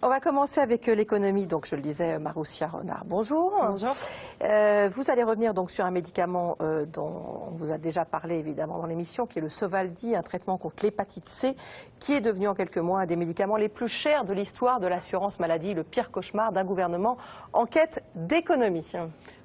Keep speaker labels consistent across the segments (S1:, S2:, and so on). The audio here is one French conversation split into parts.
S1: On va commencer avec l'économie. Donc, je le disais, Maroussia Renard, bonjour.
S2: Bonjour.
S1: Vous allez revenir donc sur un médicament dont on vous a déjà parlé évidemment dans l'émission, qui est le Sovaldi, un traitement contre l'hépatite C, qui est devenu en quelques mois un des médicaments les plus chers de l'histoire de l'assurance maladie, le pire cauchemar d'un gouvernement en quête d'économie.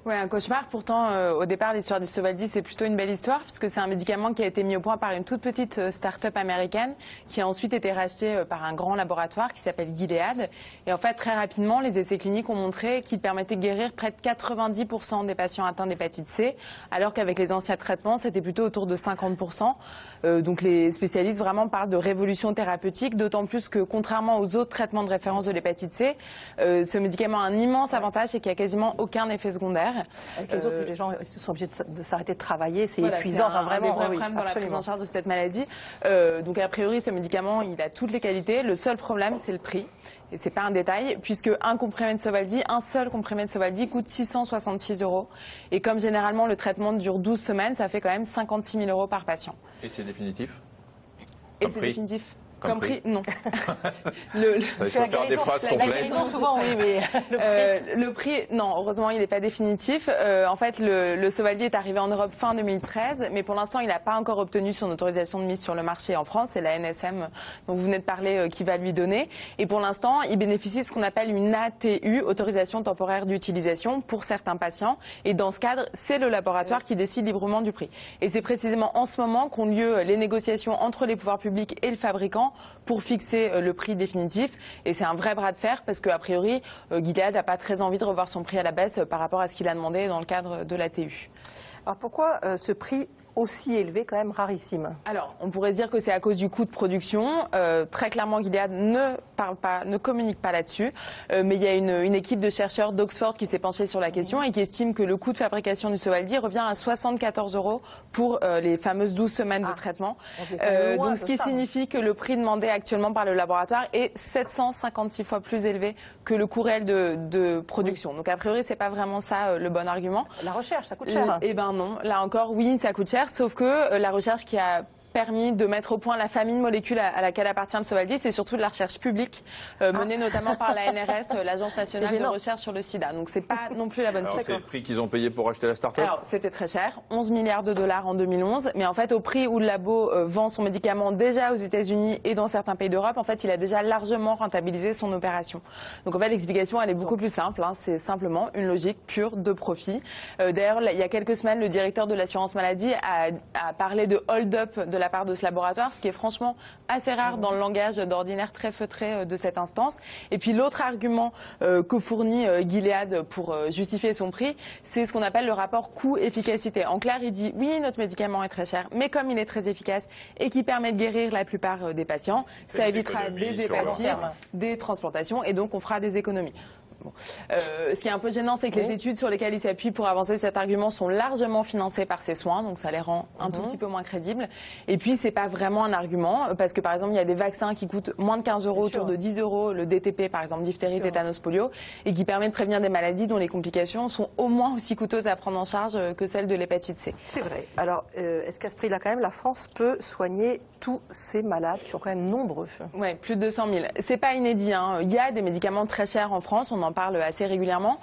S2: Oui, un cauchemar. Pourtant, au départ, l'histoire du Sovaldi, c'est plutôt une belle histoire, puisque c'est un médicament qui a été mis au point par une toute petite start-up américaine, qui a ensuite été racheté par un grand laboratoire qui s'appelle Gilead. Et en fait, très rapidement, les essais cliniques ont montré qu'il permettait de guérir près de 90% des patients atteints d'hépatite C, alors qu'avec les anciens traitements, c'était plutôt autour de 50%. Donc les spécialistes vraiment parlent de révolution thérapeutique, d'autant plus que, contrairement aux autres traitements de référence de l'hépatite C, ce médicament a un immense avantage, c'est qu'il n'y a quasiment aucun effet secondaire.
S1: Avec les autres, les gens sont obligés de s'arrêter de travailler, c'est
S2: voilà,
S1: épuisant,
S2: c'est
S1: vraiment.
S2: Un des vrais problèmes dans la prise en charge de cette maladie. Donc a priori, ce médicament, il a toutes les qualités. Le seul problème, c'est le prix. Et c'est pas un détail, puisque un seul comprimé de Sovaldi coûte 666 €. Et comme généralement le traitement dure 12 semaines, ça fait quand même 56 000 € par patient.
S3: Et c'est définitif?
S2: Et c'est définitif. Comme prix, non.
S3: Il faut faire des phrases complètes.
S1: Souvent, oui, mais
S2: le prix, non, heureusement, il n'est pas définitif. En fait, le Sovaldi est arrivé en Europe fin 2013, mais pour l'instant, il n'a pas encore obtenu son autorisation de mise sur le marché en France. C'est la NSM dont vous venez de parler qui va lui donner. Et pour l'instant, il bénéficie de ce qu'on appelle une ATU, autorisation temporaire d'utilisation, pour certains patients. Et dans ce cadre, c'est le laboratoire qui décide librement du prix. Et c'est précisément en ce moment qu'ont lieu les négociations entre les pouvoirs publics et le fabricant pour fixer le prix définitif. Et c'est un vrai bras de fer parce qu'a priori, Gilead n'a pas très envie de revoir son prix à la baisse par rapport à ce qu'il a demandé dans le cadre de l'ATU.
S1: alors pourquoi ce prix aussi élevé, quand même rarissime?
S2: Alors, on pourrait se dire que c'est à cause du coût de production. Très clairement, Gilead ne communique pas là-dessus. Mais il y a une équipe de chercheurs d'Oxford qui s'est penchée sur la question et qui estime que le coût de fabrication du Sovaldi revient à 74 € pour les fameuses 12 semaines de traitement. Donc, ce qui signifie que le prix demandé actuellement par le laboratoire est 756 fois plus élevé que le coût réel de production. Donc, a priori, c'est pas vraiment ça le bon argument.
S1: La recherche, ça coûte cher.
S2: Eh ben non. Là encore, oui, ça coûte cher. Sauf que la recherche qui a permis de mettre au point la famille de molécules à laquelle appartient le Sovaldi, c'est surtout de la recherche publique, menée notamment par la NRS, l'Agence nationale de recherche sur le sida. Donc c'est pas non plus la bonne
S3: piste. C'est le prix qu'ils ont payé pour acheter la start-up?
S2: Alors c'était très cher, 11 milliards de dollars en 2011, mais en fait au prix où le labo vend son médicament déjà aux États-Unis et dans certains pays d'Europe, en fait il a déjà largement rentabilisé son opération. Donc en fait l'explication elle est beaucoup plus simple, hein. C'est simplement une logique pure de profit. D'ailleurs il y a quelques semaines, le directeur de l'assurance maladie a parlé de hold-up de la part de ce laboratoire, ce qui est franchement assez rare dans le langage d'ordinaire très feutré de cette instance. Et puis l'autre argument que fournit Gilead pour justifier son prix, c'est ce qu'on appelle le rapport coût-efficacité. En clair, il dit oui, notre médicament est très cher, mais comme il est très efficace et qu'il permet de guérir la plupart des patients, ça évitera des hépatites, des transplantations et donc on fera des économies. Bon. Ce qui est un peu gênant, c'est que les études sur lesquelles il s'appuie pour avancer cet argument sont largement financées par ses soins, donc ça les rend un tout petit peu moins crédibles. Et puis, c'est pas vraiment un argument, parce que par exemple, il y a des vaccins qui coûtent moins de 15 €, autour de 10 €, le DTP par exemple, diphtérie, tétanos, polio, et qui permet de prévenir des maladies dont les complications sont au moins aussi coûteuses à prendre en charge que celles de l'hépatite C.
S1: C'est vrai. Alors, est-ce qu'à ce prix-là, quand même, la France peut soigner tous ces malades qui sont quand même nombreux?
S2: Oui, plus de 200 000. C'est pas inédit, hein. Il y a des médicaments très chers en France, on en parle assez régulièrement,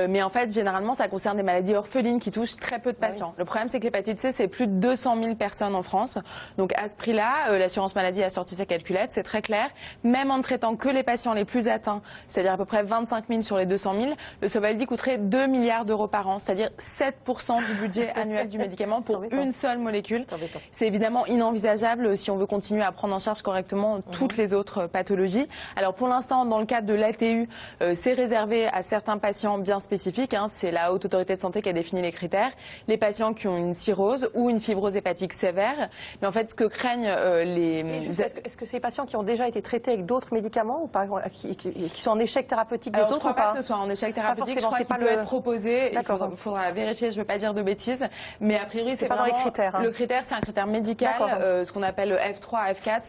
S2: mais en fait, généralement, ça concerne des maladies orphelines qui touchent très peu de patients. Oui. Le problème, c'est que l'hépatite C, c'est plus de 200 000 personnes en France. Donc, à ce prix-là, l'assurance maladie a sorti sa calculette, c'est très clair. Même en ne traitant que les patients les plus atteints, c'est-à-dire à peu près 25 000 sur les 200 000, le Sovaldi coûterait 2 milliards d'euros par an, c'est-à-dire 7% du budget annuel du médicament pour une seule molécule. C'est évidemment inenvisageable si on veut continuer à prendre en charge correctement toutes les autres pathologies. Alors, pour l'instant, dans le cadre de l'ATU, c'est réservé à certains patients bien spécifiques, hein, c'est la Haute Autorité de Santé qui a défini les critères, les patients qui ont une cirrhose ou une fibrose hépatique sévère. Mais en fait, ce que craignent
S1: Est-ce que c'est les patients qui ont déjà été traités avec d'autres médicaments ou pas, qui sont en échec thérapeutique des autres?
S2: Je ne crois pas que ce soit en échec thérapeutique, je crois qu'il peut être proposé, il faudra vérifier, je ne veux pas dire de bêtises, mais a priori c'est vraiment...
S1: dans les critères, hein.
S2: Le critère, c'est un critère médical, ce qu'on appelle le F3, F4,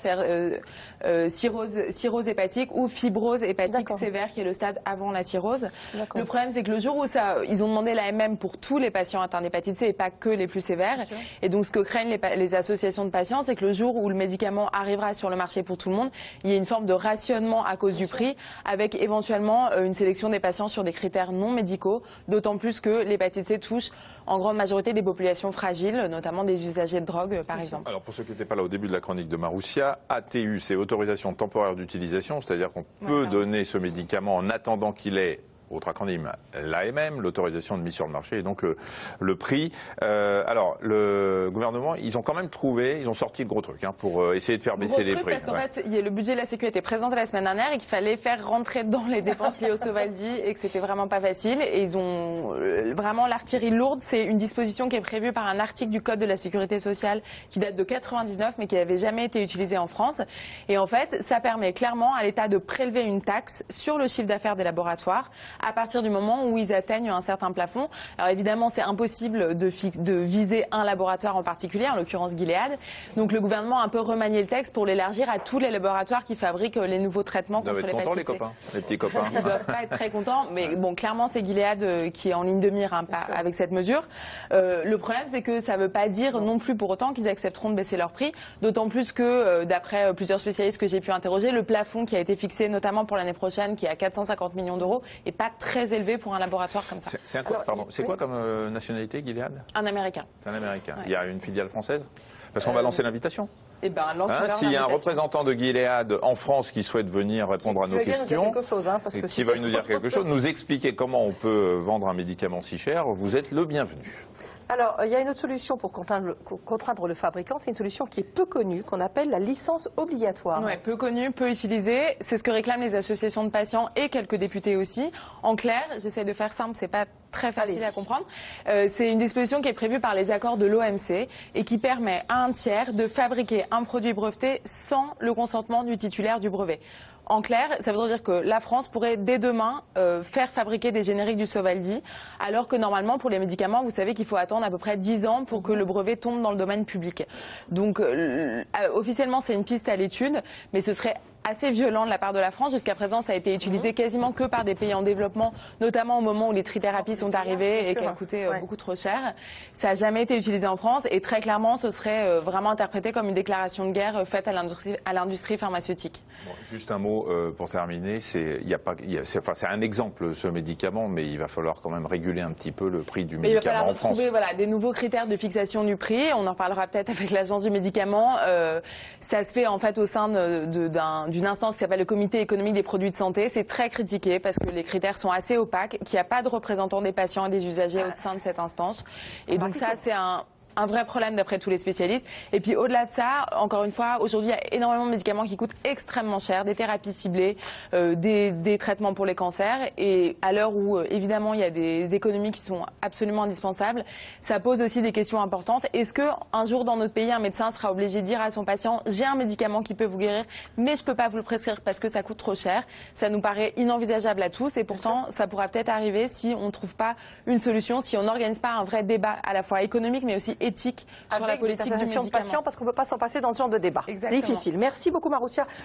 S2: c'est cirrhose hépatique ou fibrose hépatique sévère, qui est le stade avant la la cirrhose. Le problème, c'est que le jour où ils ont demandé l'AMM pour tous les patients atteints d'hépatite C et pas que les plus sévères. Et donc, ce que craignent les associations de patients, c'est que le jour où le médicament arrivera sur le marché pour tout le monde, il y ait une forme de rationnement à cause du prix, avec éventuellement une sélection des patients sur des critères non médicaux, d'autant plus que l'hépatite C touche en grande majorité des populations fragiles, notamment des usagers de drogue, par exemple.
S3: Alors, pour ceux qui n'étaient pas là au début de la chronique de Maroussia, ATU, c'est autorisation temporaire d'utilisation, c'est-à-dire qu'on peut donner ce médicament en attendant qu'il ait, autre acronyme, l'AMM, l'autorisation de mise sur le marché, et donc le prix. Alors, le gouvernement, ils ont quand même trouvé, ils ont sorti le gros truc pour essayer de faire baisser les prix.
S2: Parce qu'en fait, le budget de la Sécu a été présenté la semaine dernière et qu'il fallait faire rentrer dans les dépenses liées au Sovaldi et que c'était vraiment pas facile. Et ils ont vraiment l'artillerie lourde. C'est une disposition qui est prévue par un article du Code de la Sécurité sociale qui date de 99 mais qui n'avait jamais été utilisé en France. Et en fait, ça permet clairement à l'État de prélever une taxe sur le chiffre d'affaires des laboratoires à partir du moment où ils atteignent un certain plafond. Alors évidemment, c'est impossible de viser un laboratoire en particulier, en l'occurrence Gilead. Donc le gouvernement a un peu remanié le texte pour l'élargir à tous les laboratoires qui fabriquent les nouveaux traitements contre l'hépatite C.
S3: Ils doivent être contents, les copains, les petits copains.
S2: Ils doivent pas être très contents, mais bon, clairement, c'est Gilead qui est en ligne de mire avec cette mesure. Le problème, c'est que ça ne veut pas dire non plus pour autant qu'ils accepteront de baisser leur prix, d'autant plus que, d'après plusieurs spécialistes que j'ai pu interroger, le plafond qui a été fixé notamment pour l'année prochaine, qui est à 450 millions d'euros, n'est pas très élevé pour un laboratoire comme ça.
S3: C'est quoi comme nationalité, Gilead?
S2: Un Américain.
S3: C'est un Américain.
S2: Ouais.
S3: Il y a une filiale française? Parce qu'on va lancer l'invitation.
S2: Eh ben,
S3: S'il y a un représentant de Gilead en France qui souhaite venir répondre à nos questions, qui va nous dire quelque chose, nous expliquer comment on peut vendre un médicament si cher, vous êtes le bienvenu.
S1: Alors, il y a une autre solution pour contraindre le fabricant, c'est une solution qui est peu connue, qu'on appelle la licence obligatoire.
S2: Oui, peu connue, peu utilisée. C'est ce que réclament les associations de patients et quelques députés aussi. En clair, j'essaie de faire simple, c'est pas très facile à comprendre. C'est une disposition qui est prévue par les accords de l'OMC et qui permet à un tiers de fabriquer un produit breveté sans le consentement du titulaire du brevet. En clair, ça veut dire que la France pourrait dès demain faire fabriquer des génériques du Sovaldi, alors que normalement pour les médicaments, vous savez qu'il faut attendre à peu près 10 ans pour que le brevet tombe dans le domaine public. Donc officiellement c'est une piste à l'étude, mais ce serait assez violent de la part de la France. Jusqu'à présent, ça a été utilisé quasiment que par des pays en développement, notamment au moment où les trithérapies sont arrivées et qu'elles coûtaient beaucoup trop cher. Ça n'a jamais été utilisé en France et très clairement, ce serait vraiment interprété comme une déclaration de guerre faite à l'industrie pharmaceutique.
S3: Bon, juste un mot pour terminer. C'est un exemple, ce médicament, mais il va falloir quand même réguler un petit peu le prix du médicament en France.
S2: Il va falloir trouver des nouveaux critères de fixation du prix. On en reparlera peut-être avec l'Agence du médicament. Ça se fait en fait au sein d'une instance qui s'appelle le Comité économique des produits de santé. C'est très critiqué parce que les critères sont assez opaques, qu'il n'y a pas de représentants des patients et des usagers au sein de cette instance. Et donc ça, c'est un vrai problème d'après tous les spécialistes. Et puis au-delà de ça, encore une fois, aujourd'hui, il y a énormément de médicaments qui coûtent extrêmement cher, des thérapies ciblées, des traitements pour les cancers. Et à l'heure où, évidemment, il y a des économies qui sont absolument indispensables, ça pose aussi des questions importantes. Est-ce qu'un jour, dans notre pays, un médecin sera obligé de dire à son patient « j'ai un médicament qui peut vous guérir, mais je ne peux pas vous le prescrire parce que ça coûte trop cher ». Ça nous paraît inenvisageable à tous et pourtant, ça pourra peut-être arriver si on ne trouve pas une solution, si on n'organise pas un vrai débat à la fois économique, mais aussi éthique sur la politique du médicament.
S1: Parce qu'on ne peut pas s'en passer dans ce genre de débat. C'est difficile. Merci beaucoup, Maroussia.